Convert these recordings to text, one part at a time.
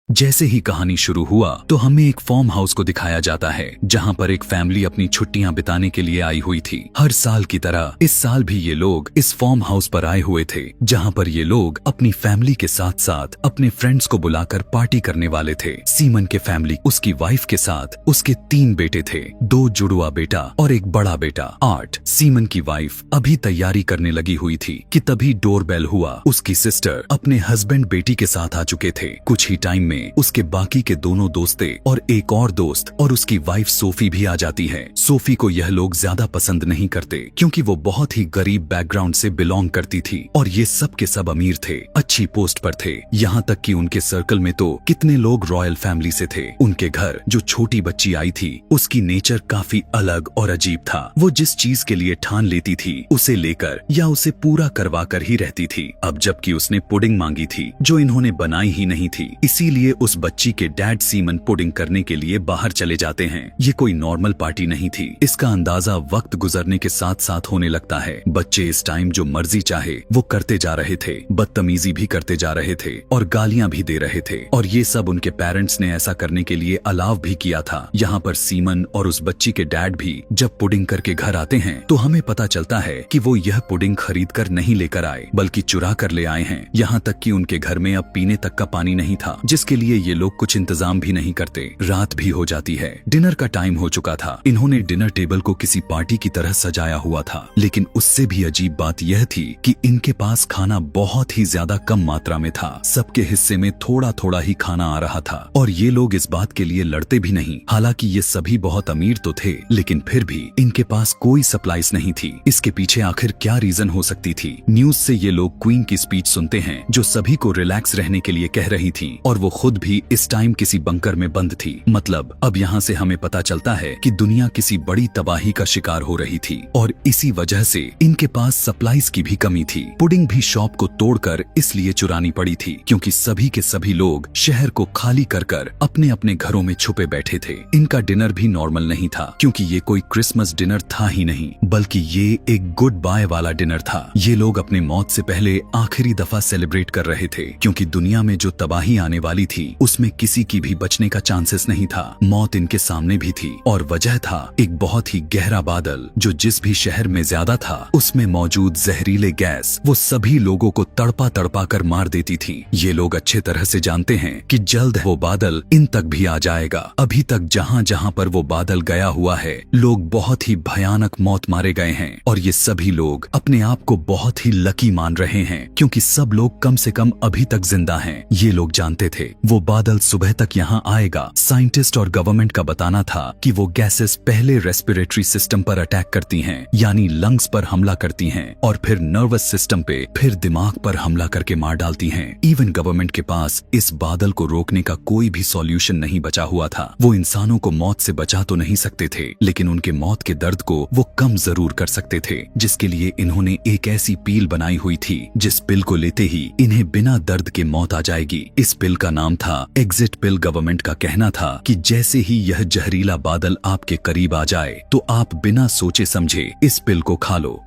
जैसे ही कहानी शुरू हुआ तो हमें एक फार्म हाउस को दिखाया जाता है जहां पर एक फैमिली अपनी छुट्टियां बिताने के लिए आई हुई थी। हर साल की तरह इस साल भी ये लोग इस फार्म हाउस पर आए हुए थे जहां पर ये लोग अपनी फैमिली के साथ साथ अपने फ्रेंड्स को बुलाकर पार्टी करने वाले थे। सीमन के फैमिली उसकी वाइफ के साथ उसके 3 बेटे थे, 2 जुड़वा बेटा और एक बड़ा बेटा 8। सीमन की वाइफ अभी तैयारी करने लगी हुई थी कि तभी डोरबेल हुआ। उसकी सिस्टर अपने हस्बैंड बेटी के साथ आ चुके थे। कुछ ही टाइम में उसके बाकी के दोनों दोस्ते और एक और दोस्त और उसकी वाइफ सोफी भी आ जाती है। सोफी को यह लोग ज्यादा पसंद नहीं करते क्योंकि वो बहुत ही गरीब बैकग्राउंड से बिलोंग करती थी और ये सब के सब अमीर थे, अच्छी पोस्ट पर थे। यहाँ तक कि उनके सर्कल में तो कितने लोग रॉयल फैमिली से थे। उनके घर जो छोटी बच्ची आई थी उसकी नेचर काफी अलग और अजीब था। वो जिस चीज के लिए ठान लेती थी उसे लेकर या उसे पूरा करवा कर ही रहती थी। अब जबकि उसने पुडिंग मांगी थी जो इन्होंने बनाई ही नहीं थी, इसीलिए उस बच्ची के डैड सीमन पुडिंग करने के लिए बाहर चले जाते हैं। ये कोई नॉर्मल पार्टी नहीं थी। इसका अंदाजा वक्त गुजरने के साथ साथ होने लगता है। बच्चे इस टाइम जो मर्जी चाहे वो करते जा रहे थे, बदतमीजी भी करते जा रहे थे और गालियां भी दे रहे थे और ये सब उनके पेरेंट्स ने ऐसा करने के लिए अलाव भी किया था। यहाँ पर सीमन और उस बच्ची के डैड भी जब पुडिंग करके घर आते हैं तो हमें पता चलता है कि वो यह पुडिंग खरीद कर नहीं लेकर आए बल्कि चुरा कर ले आए हैं। यहाँ तक कि उनके घर में अब पीने तक का पानी नहीं था जिसके लिए ये लोग कुछ इंतजाम भी नहीं करते। रात भी हो जाती है, डिनर का टाइम हो चुका था। इन्होंने डिनर टेबल को किसी पार्टी की तरह सजाया हुआ था, लेकिन उससे भी अजीब बात यह थी कि इनके पास खाना बहुत ही ज्यादा कम मात्रा में था। सबके हिस्से में थोड़ा थोड़ा ही खाना आ रहा था और ये लोग इस बात के लिए लड़ते भी नहीं। हालांकि ये सभी बहुत अमीर तो थे लेकिन फिर भी इनके पास कोई सप्लाईज नहीं थी। इसके पीछे आखिर क्या रीजन हो सकती थी? न्यूज से ये लोग क्वीन की स्पीच सुनते हैं जो सभी को रिलैक्स रहने के लिए कह रही थी और वो खुद भी इस टाइम किसी बंकर में बंद थी। मतलब अब यहाँ से हमें पता चलता है कि दुनिया किसी बड़ी तबाही का शिकार हो रही थी और इसी वजह से इनके पास सप्लाईज की भी कमी थी। पुडिंग भी शॉप को तोड़कर इसलिए चुरानी पड़ी थी क्योंकि सभी के सभी लोग शहर को खाली कर कर अपने अपने घरों में छुपे बैठे थे। इनका डिनर भी नॉर्मल नहीं था क्योंकि ये कोई क्रिसमस डिनर था ही नहीं बल्कि ये एक गुड बाय वाला डिनर था। ये लोग अपने मौत से पहले आखिरी दफा सेलिब्रेट कर रहे थे क्योंकि दुनिया में जो तबाही आने वाली थी उसमें किसी की भी बचने का चांसेस नहीं था। मौत इनके सामने भी थी और वजह था एक बहुत ही गहरा बादल जो जिस भी शहर में ज्यादा था उसमें मौजूद जहरीले गैस वो सभी लोगों को तड़पा तड़पा कर मार देती थी। ये लोग अच्छे तरह से जानते हैं कि जल्द वो बादल इन तक भी आ जाएगा। अभी तक जहाँ जहाँ पर वो बादल गया हुआ है लोग बहुत ही भयानक मौत मारे गए हैं और ये सभी लोग अपने आप को बहुत ही लकी मान रहे हैं क्योंकि सब लोग कम से कम अभी तक जिंदा हैं। ये लोग जानते थे वो बादल सुबह तक यहाँ आएगा। साइंटिस्ट और गवर्नमेंट का बताना था कि वो गैसेस पहले रेस्पिरेटरी सिस्टम पर अटैक करती हैं, यानी लंग्स पर हमला करती हैं और फिर नर्वस सिस्टम पे, फिर दिमाग पर हमला करके मार डालती हैं। इवन गवर्नमेंट के पास इस बादल को रोकने का कोई भी सॉल्यूशन नहीं बचा हुआ था। वो इंसानों को मौत से बचा तो नहीं सकते थे लेकिन उनके मौत के दर्द को वो कम जरूर कर सकते थे, जिसके लिए इन्होंने एक ऐसी पील बनाई हुई थी जिस पिल को लेते ही इन्हें बिना दर्द के मौत आ जाएगी। इस पिल का नाम था एग्जिट पिल। गवर्नमेंट का कहना था कि जैसे ही यह जहरीला बादल आपके करीब आ जाए तो आप बिना सोचे समझे इस पिल को खा लो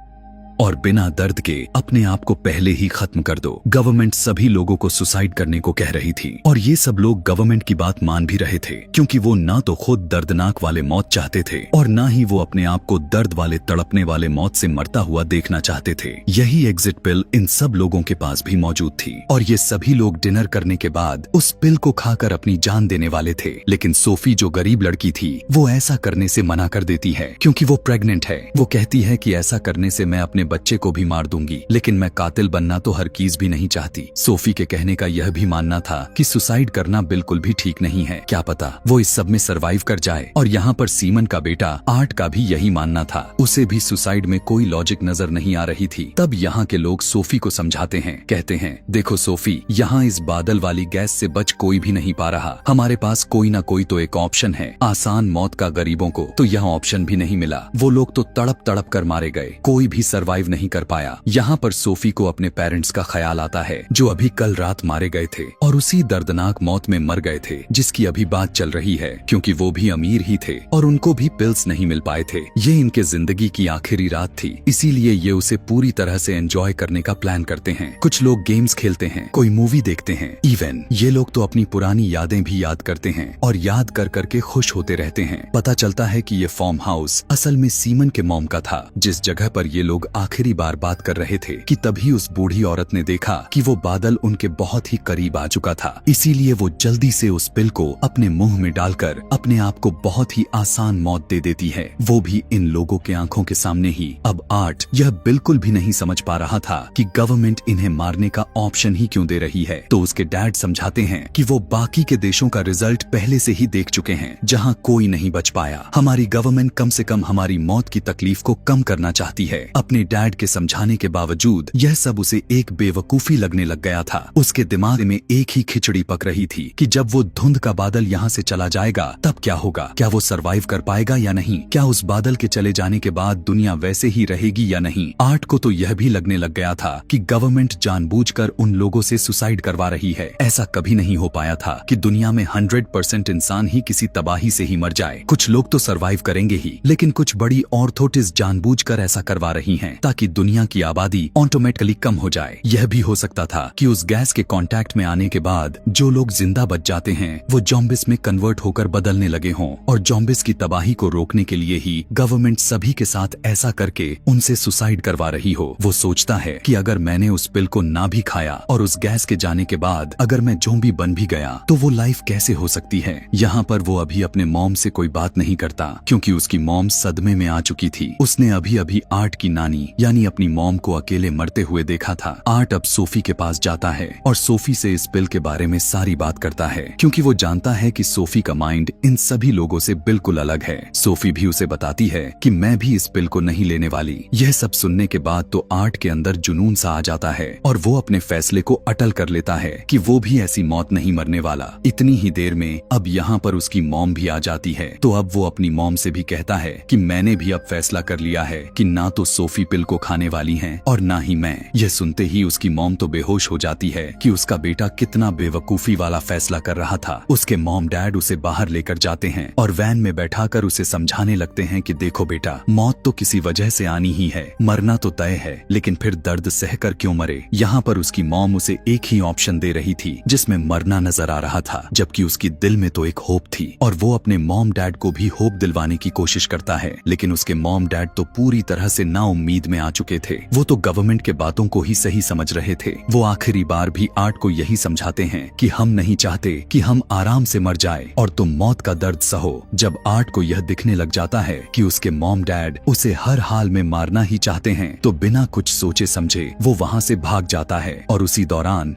और बिना दर्द के अपने आप को पहले ही खत्म कर दो। गवर्नमेंट सभी लोगों को सुसाइड करने को कह रही थी और ये सब लोग गवर्नमेंट की बात मान भी रहे थे क्योंकि वो ना तो खुद दर्दनाक वाले मौत चाहते थे और ना ही वो अपने आप को दर्द वाले तड़पने वाले मौत से मरता हुआ देखना चाहते थे। यही एग्जिट पिल इन सब लोगों के पास भी मौजूद थी और ये सभी लोग डिनर करने के बाद उस पिल को खाकर अपनी जान देने वाले थे। लेकिन सोफी जो गरीब लड़की थी वो ऐसा करने से मना कर देती है क्योंकि वो प्रेग्नेंट है। वो कहती है कि ऐसा करने से मैं अपने बच्चे को भी मार दूंगी लेकिन मैं कातिल बनना तो हरगिज भी नहीं चाहती। सोफी के कहने का यह भी मानना था कि सुसाइड करना बिल्कुल भी ठीक नहीं है, क्या पता वो इस सब में सरवाइव कर जाए। और यहाँ पर सीमन का बेटा 8 का भी यही मानना था। उसे भी सुसाइड में कोई लॉजिक नजर नहीं आ रही थी। तब यहाँ के लोग सोफी को समझाते हैं, कहते हैं देखो सोफी, यहाँ इस बादल वाली गैस से बच कोई भी नहीं पा रहा। हमारे पास कोई ना कोई तो एक ऑप्शन है, आसान मौत का। गरीबों को तो यह ऑप्शन भी नहीं मिला। वो लोग तो तड़प तड़प कर मारे गए, कोई भी सर्वाइव सरवाइव नहीं कर पाया। यहाँ पर सोफी को अपने पेरेंट्स का ख्याल आता है जो अभी कल रात मारे गए थे और उसी दर्दनाक मौत में मर गए थे जिसकी अभी बात चल रही है, क्योंकि वो भी अमीर ही थे और उनको भी पिल्स नहीं मिल पाए थे। ये इनके जिंदगी की आखिरी रात थी, इसीलिए ये उसे पूरी तरह से एंजॉय करने का प्लान करते हैं। कुछ लोग गेम्स खेलते हैं, कोई मूवी देखते हैं, इवन ये लोग तो अपनी पुरानी यादें भी याद करते हैं और याद कर करके खुश होते रहते हैं। पता चलता है कि ये फार्म हाउस असल में सीमन के मॉम का था। जिस जगह पर ये लोग आखिरी बार बात कर रहे थे कि तभी उस बूढ़ी औरत ने देखा कि वो बादल उनके बहुत ही करीब आ चुका था, इसीलिए वो जल्दी से उस पिल को अपने मुंह में डालकर अपने आप को बहुत ही आसान मौत दे देती है, वो भी इन लोगों के आंखों के सामने ही। अब आर्ट यह बिल्कुल भी नहीं समझ पा रहा था कि गवर्नमेंट इन्हें मारने का ऑप्शन ही क्यों दे रही है, तो उसके डैड समझाते हैं कि वो बाकी के देशों का रिजल्ट पहले से ही देख चुके हैं जहां कोई नहीं बच पाया। हमारी गवर्नमेंट कम से कम हमारी मौत की तकलीफ को कम करना चाहती है। अपने डैड के समझाने के बावजूद यह सब उसे एक बेवकूफी लगने लग गया था। उसके दिमाग में एक ही खिचड़ी पक रही थी कि जब वो धुंध का बादल यहाँ से चला जाएगा तब क्या होगा, क्या वो सरवाइव कर पाएगा या नहीं, क्या उस बादल के चले जाने के बाद दुनिया वैसे ही रहेगी या नहीं। आर्ट को तो यह भी लगने लग गया था कि गवर्नमेंट जानबूझकर उन लोगों से सुसाइड करवा रही है। ऐसा कभी नहीं हो पाया था कि दुनिया में 100% इंसान ही किसी तबाही से ही मर जाए। कुछ लोग तो सरवाइव करेंगे ही, लेकिन कुछ बड़ी ऑर्थोटिस जानबूझकर ऐसा करवा रही हैं ताकि दुनिया की आबादी ऑटोमेटिकली कम हो जाए। यह भी हो सकता था कि उस गैस के कांटेक्ट में आने के बाद जो लोग जिंदा बच जाते हैं वो जॉम्बिस में कन्वर्ट होकर बदलने लगे हों और जॉम्बिस की तबाही को रोकने के लिए ही गवर्नमेंट सभी के साथ ऐसा करके उनसे सुसाइड करवा रही हो। वो सोचता है कि अगर मैंने उस पिल को ना भी खाया और उस गैस के जाने के बाद अगर मैं ज़ॉम्बी बन भी गया तो वो लाइफ कैसे हो सकती है। यहाँ पर वो अभी अपने मॉम से कोई बात नहीं करता क्योंकि उसकी मॉम सदमे में आ चुकी थी। उसने अभी अभी आर्ट की नानी यानी अपनी मॉम को अकेले मरते हुए देखा था। आर्ट अब सोफी के पास जाता है और सोफी से इस पिल के बारे में सारी बात करता है क्योंकि वो जानता है कि सोफी का माइंड इन सभी लोगों से बिल्कुल अलग है। सोफी भी उसे बताती है कि मैं भी इस पिल को नहीं लेने वाली। यह सब सुनने के बाद तो आर्ट के अंदर जुनून सा आ जाता है और वो अपने फैसले को अटल कर लेता है कि वो भी ऐसी मौत नहीं मरने वाला। इतनी ही देर में अब यहाँ पर उसकी मॉम भी आ जाती है, तो अब वो अपनी मॉम से भी कहता है कि मैंने भी अब फैसला कर लिया है कि ना तो सोफी पिल को खाने वाली है और ना ही मैं। यह सुनते ही उसकी मॉम तो बेहोश हो जाती है कि उसका बेटा कितना बेवकूफी वाला फैसला कर रहा था। उसके मॉम डैड उसे बाहर लेकर जाते हैं और वैन में बैठाकर उसे समझाने लगते हैं कि देखो बेटा, मौत तो किसी वजह से आनी ही है, मरना तो तय है, लेकिन फिर दर्द सहकर क्यों मरे। यहाँ पर उसकी मॉम उसे एक ही ऑप्शन दे रही थी जिसमें मरना नजर आ रहा था, जबकि उसकी दिल में तो एक होप थी और वो अपने मॉम डैड को भी होप दिलवाने की कोशिश करता है। लेकिन उसके मॉम डैड तो पूरी तरह से नाउम्मीद में आ चुके थे। वो तो गवर्नमेंट के बातों को ही सही समझ रहे थे। वो आखिरी बार भी आर्ट को यही समझाते हैं कि हम नहीं चाहते कि हम आराम से मर जाए और तुम मौत का दर्द सहो। जब आर्ट को यह दिखने लग जाता है कि उसके मॉम डैड उसे हर हाल में मारना ही चाहते हैं, तो बिना कुछ सोचे समझे वो वहाँ से भाग जाता है और उसी दौरान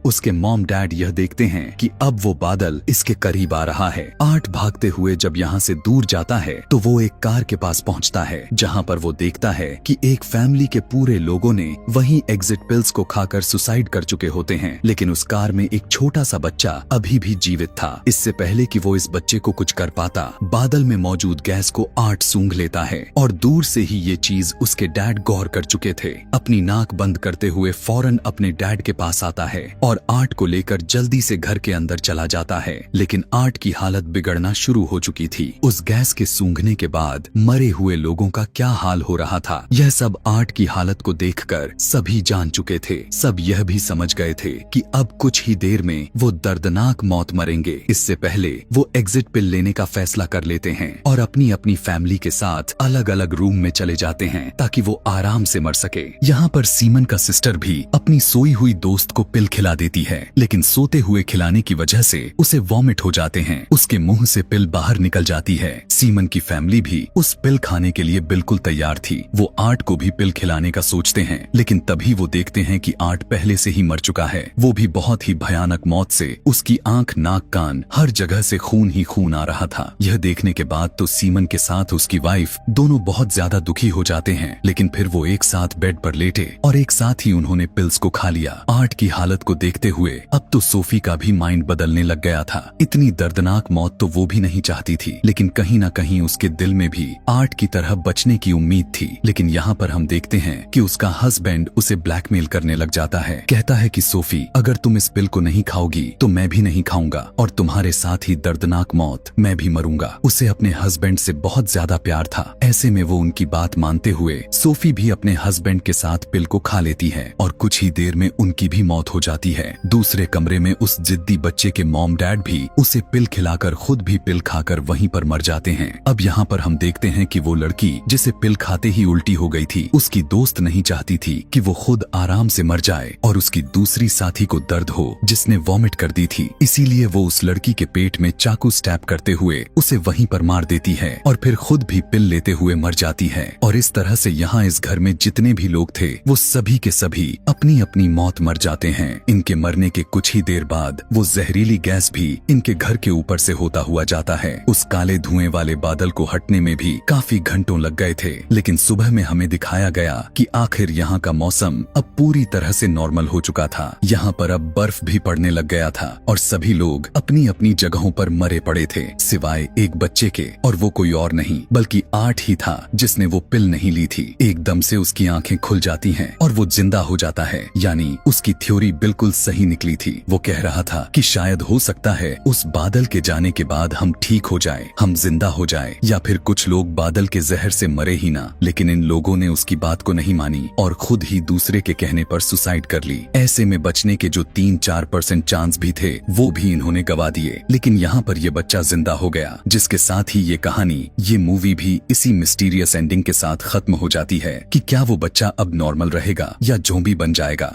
उसके मॉम डैड यह देखते हैं कि अब वो बादल इसके करीब आ रहा है। आर्ट भागते हुए जब यहाँ से दूर जाता है तो वो एक कार के पास पहुँचता है जहाँ पर वो देखता है कि एक फैमिली के पूरे लोगों ने वहीं एग्जिट पिल्स को खाकर सुसाइड कर चुके होते हैं, लेकिन उस कार में एक छोटा सा बच्चा अभी भी जीवित था। इससे पहले कि वो इस बच्चे को कुछ कर पाता, बादल में मौजूद गैस को आर्ट सूंघ लेता है और दूर से ही ये चीज उसके डैड गौर कर चुके थे। अपनी नाक बंद करते हुए फौरन अपने डैड के पास आता है और आर्ट को लेकर जल्दी से घर के अंदर चला जाता है। लेकिन आर्ट की हालत बिगड़ना शुरू हो चुकी थी। उस गैस के सूंघने के बाद मरे हुए लोगों का क्या हाल हो रहा था, यह सब आर्ट की हालत को देखकर सभी जान चुके थे। सब यह भी समझ गए थे कि अब कुछ ही देर में वो दर्दनाक मौत मरेंगे। इससे पहले वो एग्जिट पिल लेने का फैसला कर लेते हैं और अपनी अपनी फैमिली के साथ अलग अलग रूम में चले जाते हैं ताकि वो आराम से मर सके। यहाँ पर सीमन का सिस्टर भी अपनी सोई हुई दोस्त को पिल खिला देती है, लेकिन सोते हुए खिलाने की वजह से उसे वॉमिट हो जाते हैं। उसके मुंह से पिल बाहर निकल जाती है। सीमन की फैमिली भी उस पिल खाने के लिए बिल्कुल तैयार थी। वो आर्ट को भी पिल खिलाने का सोचते हैं, लेकिन तभी वो देखते हैं कि आर्ट पहले से ही मर चुका है। वो भी बहुत ही भयानक मौत से। उसकी आंख, नाक, कान हर जगह से खून ही खून आ रहा था। यह देखने के बाद तो सीमन के साथ उसकी वाइफ दोनों बहुत ज्यादा दुखी हो जाते हैं, लेकिन फिर वो एक साथ बेड पर लेटे और एक साथ ही उन्होंने पिल्स को खा लिया। आर्ट की हालत को देख देखते हुए अब तो सोफी का भी माइंड बदलने लग गया था। इतनी दर्दनाक मौत तो वो भी नहीं चाहती थी, लेकिन कहीं ना कहीं उसके दिल में भी आर्ट की तरह बचने की उम्मीद थी। लेकिन यहाँ पर हम देखते हैं कि उसका हस्बैंड उसे ब्लैकमेल करने लग जाता है। कहता है कि सोफी, अगर तुम इस पिल को नहीं खाओगी तो मैं भी नहीं खाऊंगा और तुम्हारे साथ ही दर्दनाक मौत मैं भी मरूंगा। उसे अपने हस्बैंड से बहुत ज्यादा प्यार था। ऐसे में वो उनकी बात मानते हुए सोफी भी अपने हस्बैंड के साथ पिल को खा लेती है और कुछ ही देर में उनकी भी मौत हो जाती है। दूसरे कमरे में उस जिद्दी बच्चे के मॉम डैड भी उसे पिल खिलाकर खुद भी पिल खाकर वहीं पर मर जाते हैं। अब यहाँ पर हम देखते हैं कि वो लड़की जिसे पिल खाते ही उल्टी हो गई थी, उसकी दोस्त नहीं चाहती थी कि वो खुद आराम से मर जाए और उसकी दूसरी साथी को दर्द हो जिसने वॉमिट कर दी थी। इसीलिए वो उस लड़की के पेट में चाकू स्टैब करते हुए उसे वहीं पर मार देती है और फिर खुद भी पिल लेते हुए मर जाती है। और इस तरह से यहाँ इस घर में जितने भी लोग थे वो सभी के सभी अपनी अपनी मौत मर जाते हैं। इनके मरने के कुछ ही देर बाद वो जहरीली गैस भी इनके घर के ऊपर से होता हुआ जाता है। उस काले धुएं वाले बादल को हटने में भी काफी घंटों लग गए थे, लेकिन सुबह में हमें दिखाया गया कि आखिर यहाँ का मौसम अब पूरी तरह से नॉर्मल हो चुका था। यहाँ पर अब बर्फ भी पड़ने लग गया था और सभी लोग अपनी अपनी जगहों पर मरे पड़े थे, सिवाय एक बच्चे के। और वो कोई और नहीं बल्कि आर्ट ही था जिसने वो पिल नहीं ली थी। एकदम से उसकी आंखें खुल जाती हैं और वो जिंदा हो जाता है। यानी उसकी थ्योरी बिल्कुल सही निकली थी। वो कह रहा था कि शायद हो सकता है उस बादल के जाने के बाद हम ठीक हो जाए, हम जिंदा हो जाए, या फिर कुछ लोग बादल के जहर से मरे ही ना। लेकिन इन लोगों ने उसकी बात को नहीं मानी और खुद ही दूसरे के कहने पर सुसाइड कर ली। ऐसे में बचने के जो 3-4% चांस भी थे वो भी इन्होंने गवा दिए। लेकिन यहाँ पर ये बच्चा जिंदा हो गया, जिसके साथ ही ये कहानी, ये मूवी भी इसी मिस्टीरियस एंडिंग के साथ खत्म हो जाती है कि क्या वो बच्चा अब नॉर्मल रहेगा या ज़ॉम्बी बन जाएगा।